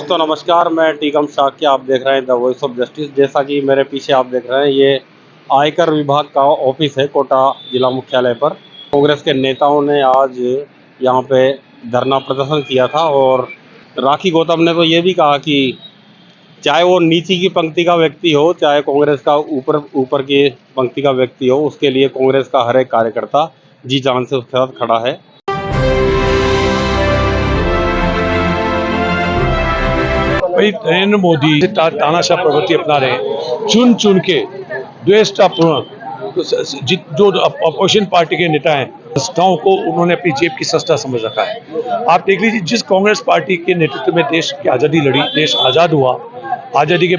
दोस्तों नमस्कार, मैं टीकम शाक्य। आप देख रहे हैं द वॉइस ऑफ जस्टिस। जैसा कि मेरे पीछे आप देख रहे हैं, ये आयकर विभाग का ऑफिस है कोटा जिला मुख्यालय पर। कांग्रेस के नेताओं ने आज यहाँ पे धरना प्रदर्शन किया था और राखी गौतम ने तो ये भी कहा कि चाहे वो नीचे की पंक्ति का व्यक्ति हो, चाहे कांग्रेस का ऊपर ऊपर की पंक्ति का व्यक्ति हो, उसके लिए कांग्रेस का हर एक कार्यकर्ता जी जान से उसके साथ खड़ा है। भाई नरेंद्र मोदी तानाशाह प्रवृत्ति अपना रहे हैं, चुन चुन के द्वेषतापूर्ण जो अपोजिशन पार्टी के नेता हैं, संस्थाओं को उन्होंने अपनी जेब की सस्ता समझ रखा है। आप देख लीजिए, जिस कांग्रेस पार्टी के नेतृत्व में देश की आज़ादी लड़ी, देश आज़ाद हुआ, आज़ादी के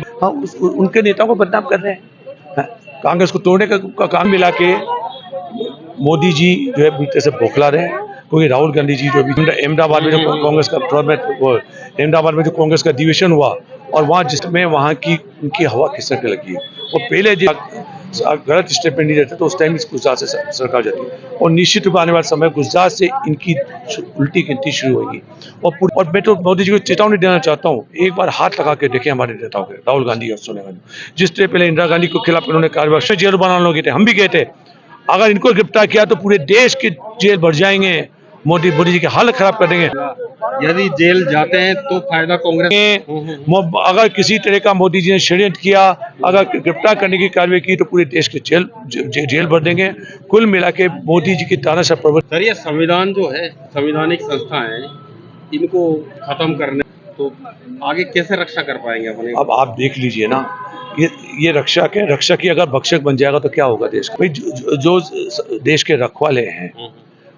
उनके नेताओं को बदनाम कर रहे हैं। कांग्रेस को तोड़ने का काम मिला के मोदी जी जो है बीते से बौखला रहे हैं। क्योंकि राहुल गांधी जी जो भी अहमदाबाद में जो कांग्रेस का अहमदाबाद में जो कांग्रेस का अधिवेशन हुआ और वहाँ जिसमें वहाँ की उनकी हवा खिसकने लगी है। और पहले जो गलत स्टेटमेंट नहीं रहते तो उस टाइम इस गुजरात से सरकार जाती है और निश्चित रूप आने वाले समय गुजरात से इनकी उल्टी गिनती शुरू होगी। और मैं तो मोदी जी को चेतावनी देना चाहता हूँ, एक बार हाथ लगा के देखें हमारे नेताओं के, राहुल गांधी और सोनिया गांधी। जिस तरह पहले इंदिरा गांधी के खिलाफ उन्होंने कार्रवाई जेल बनाने गए थे, हम भी गए थे। अगर इनको गिरफ्तार किया तो पूरे देश के जेल भर जाएंगे, मोदी जी की हालत खराब कर देंगे। यदि जेल जाते हैं तो फायदा कांग्रेस। अगर किसी तरह का मोदी जी ने षड्यंत्र किया, अगर गिरफ्तार करने की कार्रवाई की तो पूरे देश के जेल भर देंगे। कुल मिला के मोदी जी की तानाशाह प्रवृत्ति। सर, ये संविधान जो है, संवैधानिक संस्था है, इनको खत्म करने तो आगे कैसे रक्षा कर पाएंगे अपने? अब आप देख लीजिए ना, ये रक्षक है, रक्षक ही अगर भक्षक बन जाएगा तो क्या होगा देश का। भाई जो देश के रखवाले हैं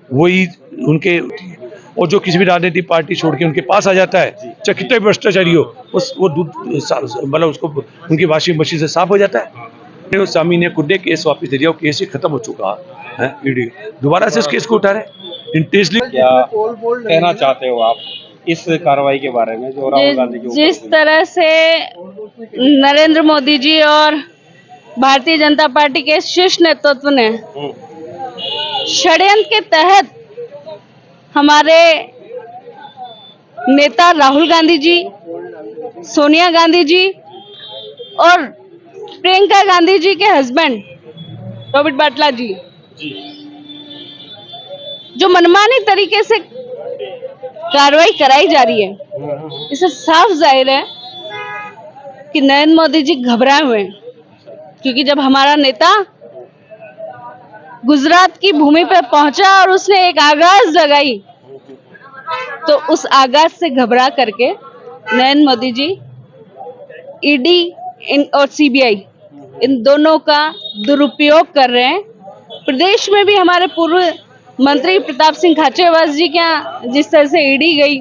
वही उनके, और जो किसी भी राजनीतिक पार्टी छोड़ के उनके पास आ जाता है, चाहे कितना भी भ्रष्टाचारी हो, वो दूध मतलब उसको उनकी वाशिंग मशीन से साफ हो जाता है। स्वामी ने खुद केस वापस दे दिया, केस ही खत्म हो चुका है। ईडी दोबारा से इस केस को उठा रहे इंटेंसली। क्या कहना चाहते हो आप इस कार्रवाई के बारे में जो राहुल गांधी के ऊपर? जिस तरह से नरेंद्र मोदी जी और भारतीय जनता पार्टी के शीर्ष नेतृत्व ने षड्यंत्र के तहत हमारे नेता राहुल गांधी जी, सोनिया गांधी जी और प्रियंका गांधी जी के हस्बैंड रॉबर्ट वाड्रा जी जो मनमानी तरीके से कार्रवाई कराई जा रही है, इससे साफ जाहिर है कि नरेंद्र मोदी जी घबराए हुए हैं। क्योंकि जब हमारा नेता गुजरात की भूमि पर पहुंचा और उसने एक आगाज लगाई, तो उस आगाज से घबरा करके नरेंद्र मोदी जी ईडी और सीबीआई इन दोनों का दुरुपयोग कर रहे हैं। प्रदेश में भी हमारे पूर्व मंत्री प्रताप सिंह खाचरियावास जी के यहाँ जिस तरह से ईडी गई,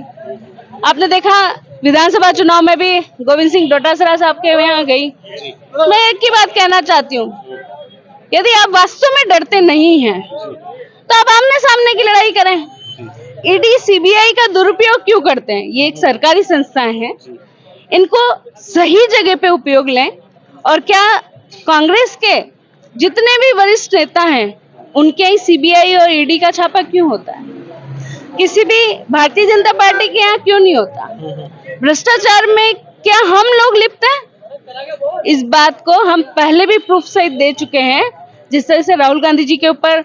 आपने देखा विधानसभा चुनाव में भी गोविंद सिंह डोटासरा साहब के यहाँ गई। मैं एक ही बात कहना चाहती हूँ, यदि आप वास्तव में डरते नहीं हैं तो आप आमने सामने की लड़ाई करें। ईडी सीबीआई का दुरुपयोग क्यों करते हैं? ये एक सरकारी संस्थाएं हैं, इनको सही जगह पे उपयोग लें। और क्या कांग्रेस के जितने भी वरिष्ठ नेता हैं उनके ही सीबीआई और ईडी का छापा क्यों होता है? किसी भी भारतीय जनता पार्टी के यहाँ क्यों नहीं होता? भ्रष्टाचार में क्या हम लोग लिप्त हैं? इस बात को हम पहले भी प्रूफ सहित दे चुके हैं। जिस तरह से राहुल गांधी जी के ऊपर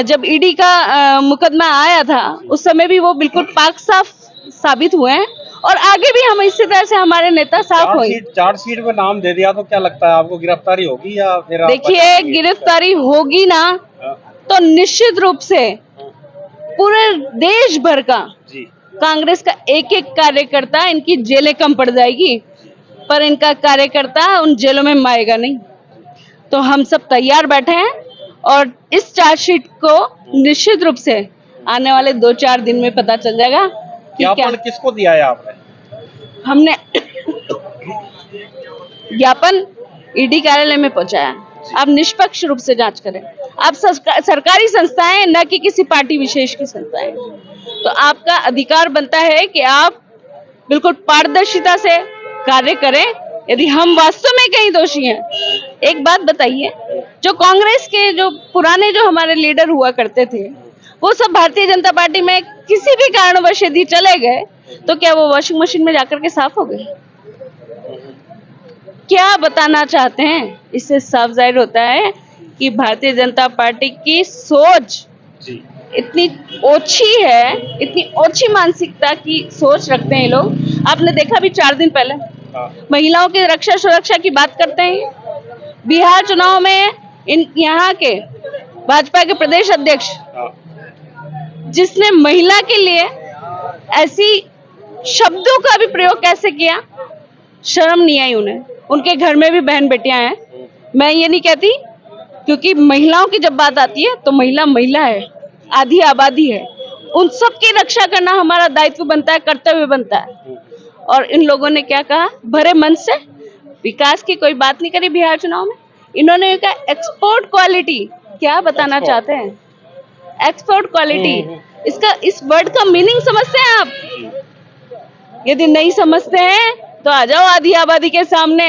जब ईडी का मुकदमा आया था, उस समय भी वो बिल्कुल पाक साफ साबित हुए हैं और आगे भी हम इसी तरह से हमारे नेता साफ होंगे। चार्जशीट में नाम दे दिया तो क्या लगता है आपको, गिरफ्तारी होगी या फिर? देखिए, गिरफ्तारी होगी ना तो निश्चित रूप से पूरे देश भर का कांग्रेस का एक एक कार्यकर्ता, इनकी जेलें कम पड़ जाएगी पर इनका कार्यकर्ता उन जेलों में माएगा नहीं। तो हम सब तैयार बैठे हैं और इस चार्जशीट को निश्चित रूप से आने वाले 2-4 दिन में पता चल जाएगा कि क्या किसको दिया है आपने? हमने ज्ञापन ईडी कार्यालय में पहुंचाया। आप निष्पक्ष रूप से जांच करें। आप सरकारी संस्थाएं, न कि किसी पार्टी विशेष की संस्थाएं। तो आपका अधिकार बनता है कि आप बिल्कुल पारदर्शिता से कार्य करें। यदि हम वास्तव में कहीं दोषी हैं, एक बात बताइए, जो कांग्रेस के जो पुराने जो हमारे लीडर हुआ करते थे, वो सब भारतीय जनता पार्टी में किसी भी कारणवश यदि चले गए तो क्या वो वॉशिंग मशीन में जाकर के साफ हो गए? क्या बताना चाहते हैं? इससे साफ जाहिर होता है कि भारतीय जनता पार्टी की सोच जी इतनी ओछी है, इतनी ओछी मानसिकता की सोच रखते हैं ये लोग। आपने देखा भी 4 दिन पहले हाँ महिलाओं की रक्षा सुरक्षा की बात करते हैं। बिहार चुनाव में इन यहाँ के भाजपा के प्रदेश अध्यक्ष हाँ जिसने महिला के लिए ऐसी शब्दों का भी प्रयोग कैसे किया, शर्म नहीं आई उन्हें। उनके घर में भी बहन बेटियां हैं, मैं ये नहीं कहती, क्योंकि महिलाओं की जब बात आती है तो महिला महिला है, आधी आबादी है। उन सब की रक्षा करना हमारा दायित्व बनता है, कर्तव्य बनता है। और इन लोगों ने क्या कहा, भरे मन से विकास की कोई बात नहीं करी बिहार चुनाव में। इन्होंने ये कहा एक्सपोर्ट क्वालिटी। क्या बताना चाहते हैं? एक्सपोर्ट क्वालिटी, इसका इस वर्ड का मीनिंग समझते हैं आप? यदि नहीं समझते हैं तो आ जाओ आधी आबादी के सामने,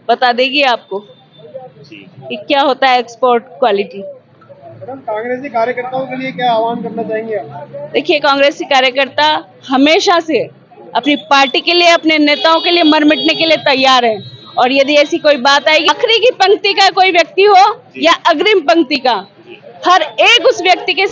बता देगी आपको कि क्या होता है एक्सपोर्ट क्वालिटी। मैडम, कांग्रेसी कार्यकर्ताओं के लिए क्या आह्वान करना चाहेंगे आप? देखिए, कांग्रेसी कार्यकर्ता हमेशा से अपनी पार्टी के लिए, अपने नेताओं के लिए मर मिटने के लिए तैयार है। और यदि ऐसी कोई बात आएगी, आखिरी की पंक्ति का कोई व्यक्ति हो या अग्रिम पंक्ति का, हर एक उस व्यक्ति के